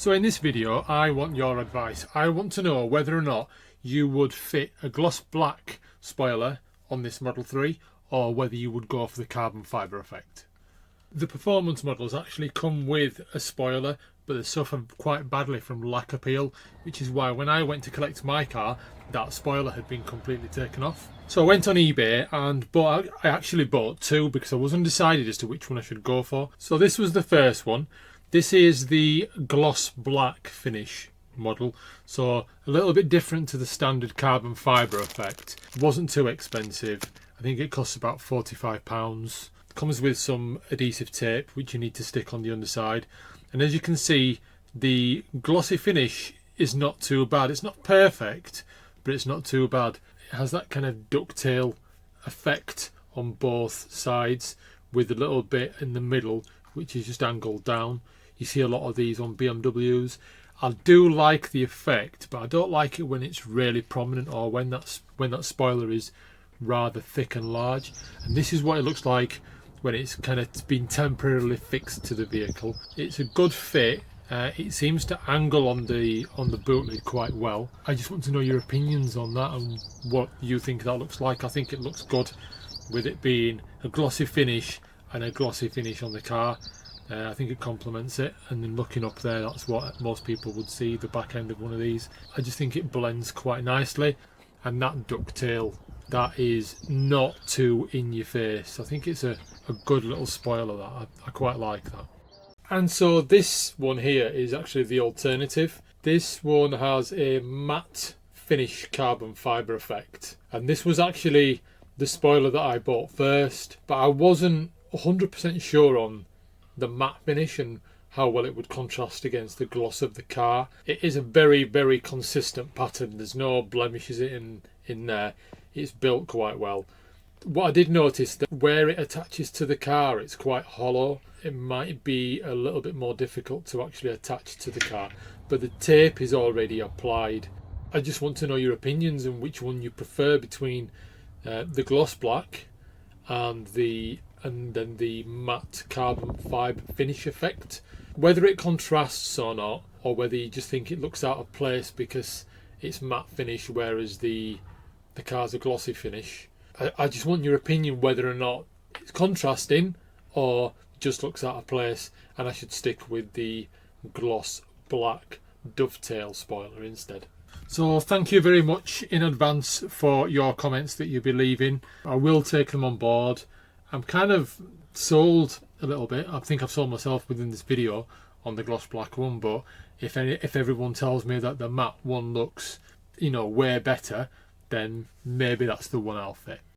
So in this video, I want your advice. I want to know whether or not you would fit a gloss black spoiler on this Model 3 or whether you would go for the carbon fibre effect. The performance models actually come with a spoiler, but they suffer quite badly from lacquer peel, which is why when I went to collect my car, that spoiler had been completely taken off. So I went on eBay and I actually bought two because I was undecided as to which one I should go for. So this was the first one. This is the gloss black finish model, so a little bit different to the standard carbon fibre effect. It wasn't too expensive. I think it costs about £45. Comes with some adhesive tape which you need to stick on the underside, and as you can see, the glossy finish is not too bad. It's not perfect, but it's not too bad. It has that kind of ducktail effect on both sides with a little bit in the middle which is just angled down. You see a lot of these on BMWs. I do like the effect, but I don't like it when it's really prominent or when that spoiler is rather thick and large. And this is what it looks like when it's kind of been temporarily fixed to the vehicle. It's a good fit. It seems to angle on the boot lid quite well. I just want to know your opinions on that and what you think that looks like. I think it looks good with it being a glossy finish and a glossy finish on the car. I think it complements it, and then looking up there, that's what most people would see, the back end of one of these. I just think it blends quite nicely, and that ducktail, that is not too in your face. I think it's a good little spoiler. That I quite like that. And so this one here is actually the alternative. This one has a matte finish carbon fibre effect, and this was actually the spoiler that I bought first, but I wasn't 100% sure on the matte finish and how well it would contrast against the gloss of the car. It is a very, very consistent pattern. There's no blemishes in there. It's built quite well. What I did notice that where it attaches to the car, it's quite hollow. It might be a little bit more difficult to actually attach to the car, but the tape is already applied. I just want to know your opinions and which one you prefer between the gloss black and then the matte carbon fibre finish effect. Whether it contrasts or not, or whether you just think it looks out of place because it's matte finish whereas the car's a glossy finish. I just want your opinion whether or not it's contrasting or just looks out of place and I should stick with the gloss black dovetail spoiler instead. So thank you very much in advance for your comments that you'll be leaving. I will take them on board. I'm kind of sold a little bit. I think I've sold myself within this video on the gloss black one, but if everyone tells me that the matte one looks, way better, then maybe that's the one I'll fit.